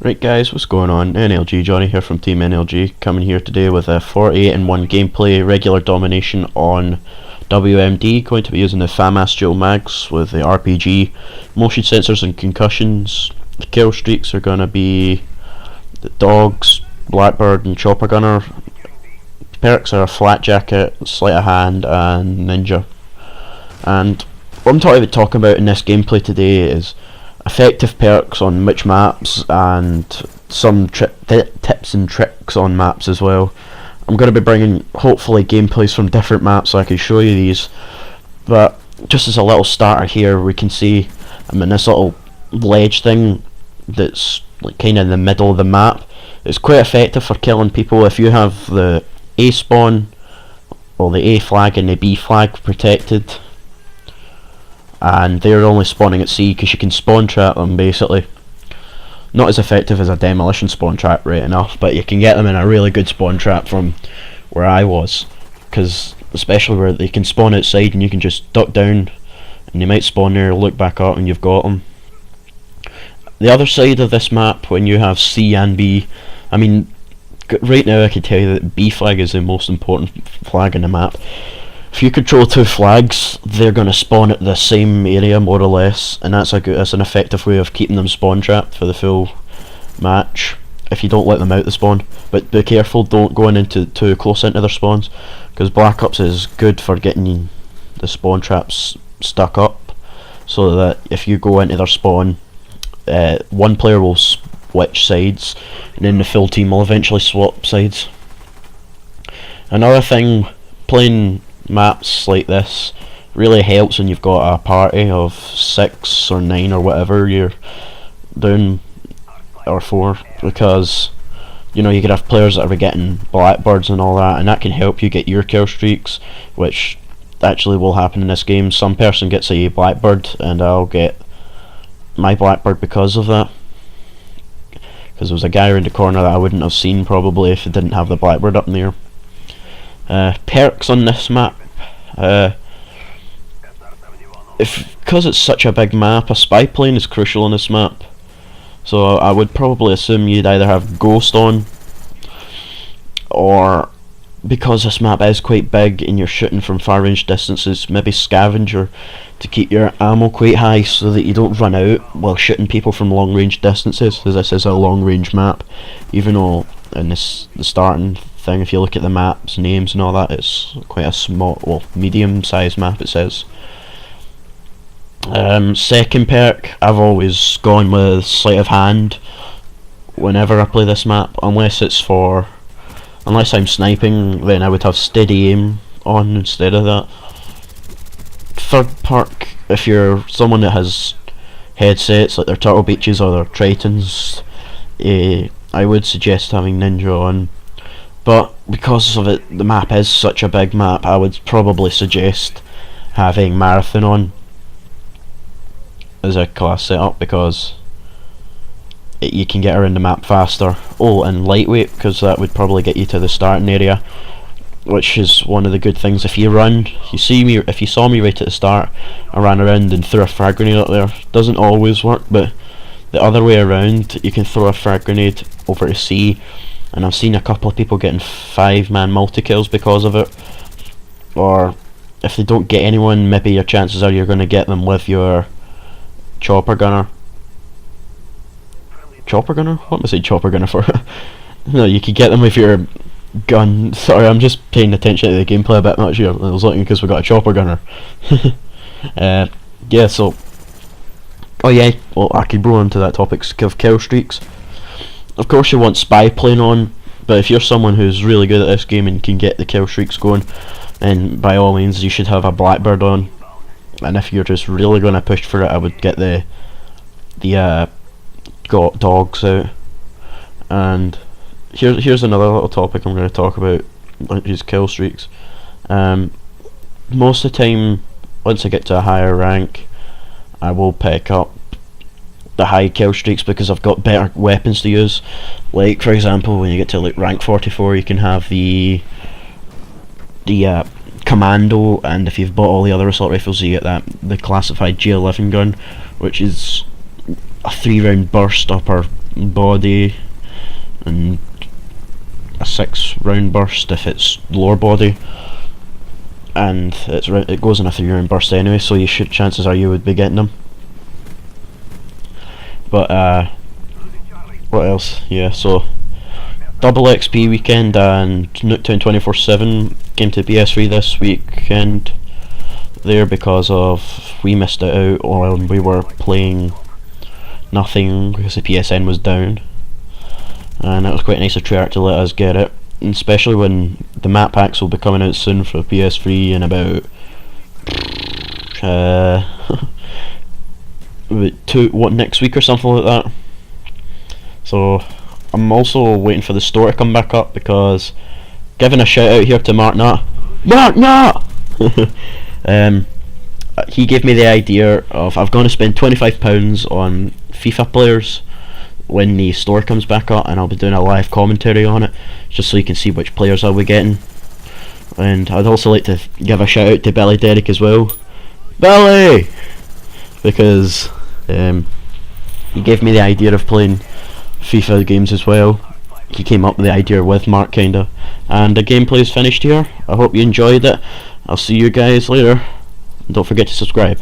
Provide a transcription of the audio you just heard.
Right guys, what's going on? NLG Johnny here from Team NLG, coming here today with a 48-1 gameplay, regular domination on WMD. Going to be using the FAMAS dual mags with the RPG, motion sensors and concussions. The kill streaks are going to be the dogs, blackbird and chopper gunner. Perks are flat jacket, sleight of hand and ninja. And what I'm talking about in this gameplay today is effective perks on which maps and some tips and tricks on maps as well. I'm going to be bringing hopefully gameplays from different maps so I can show you these, but just as a little starter here, we can see I'm in this little ledge thing that's like kind of in the middle of the map. It's quite effective for killing people if you have the A spawn or the A flag and the B flag protected, and they're only spawning at C because you can spawn trap them basically. Not as effective as a demolition spawn trap, right enough, but you can get them in a really good spawn trap from where I was, because especially where they can spawn outside and you can just duck down and they might spawn there, look back up and you've got them. The other side of this map, when you have C and B, I mean right now I can tell you that B flag is the most important flag in the map. If you control two flags, they're going to spawn at the same area more or less, and that's an effective way of keeping them spawn trapped for the full match if you don't let them out the spawn. But be careful, don't go into too close into their spawns, because Black Ops is good for getting the spawn traps stuck up, so that if you go into their spawn, one player will switch sides and then the full team will eventually swap sides. Another thing, playing maps like this really helps when you've got a party of 6 or 9 or whatever you're doing, or 4, because you know you could have players that are getting blackbirds and all that, and that can help you get your kill streaks, which actually will happen in this game. Some person gets a blackbird and I'll get my blackbird because of that, because there was a guy around the corner that I wouldn't have seen probably if it didn't have the blackbird up in there. Perks on this map, because it's such a big map, a spy plane is crucial on this map, so I would probably assume you'd either have Ghost on, or because this map is quite big and you're shooting from far range distances, maybe Scavenger to keep your ammo quite high so that you don't run out while shooting people from long range distances, as this is a long range map, even though in the starting thing, if you look at the maps names and all that, it's quite a small, well, medium sized map it says. Second perk, I've always gone with sleight of hand whenever I play this map, unless I'm sniping, then I would have steady aim on instead of that. Third perk, if you're someone that has headsets like their Turtle Beaches or their Tritons, I would suggest having Ninja on. But because of it, the map is such a big map, I would probably suggest having Marathon on as a class setup, because you can get around the map faster. Oh, and lightweight, because that would probably get you to the starting area, which is one of the good things. If you run, if you saw me right at the start, I ran around and threw a frag grenade up there. Doesn't always work, but the other way around, you can throw a frag grenade over to C, and I've seen a couple of people getting 5-man multi-kills because of it. Or if they don't get anyone, maybe your chances are you're going to get them with your chopper gunner. Chopper gunner? What am I saying chopper gunner for? No, you could get them with your gun. Sorry, I'm just paying attention to the gameplay a bit much here. I was looking because we got a chopper gunner. Yeah, so... Oh yeah, well I could go on to that topic of kill streaks. Of course you want spy plane on, but if you're someone who's really good at this game and can get the kill streaks going, then by all means you should have a blackbird on. And if you're just really going to push for it, I would get the dogs out. And here's another little topic I'm going to talk about, which is kill streaks. Most of the time, once I get to a higher rank, I will pick up the high kill streaks because I've got better weapons to use. Like for example, when you get to like rank 44, you can have the commando, and if you've bought all the other assault rifles, you get the classified G11 gun, which is a 3-round burst upper body, and a 6 round burst if it's lower body, and it goes in a 3 round burst anyway, so chances are you would be getting them. But what else? Yeah, so double XP weekend and Nuketown 24/7 came to PS3 this weekend there because we missed it out when we were playing nothing because the PSN was down, and it was quite nice of Treyarch to let us get it, and especially when the map packs will be coming out soon for PS3 in about next week or something like that. So I'm also waiting for the store to come back up, because giving a shout out here to Mark Nut. He gave me the idea of I've going to spend £25 on FIFA players when the store comes back up, and I'll be doing a live commentary on it just so you can see which players I'll be getting. And I'd also like to give a shout out to Billy Derrick as well. Billy! Because he gave me the idea of playing FIFA games as well. He came up with the idea with Mark kinda, and the gameplay's finished here. I hope you enjoyed it. I'll see you guys later, and don't forget to subscribe.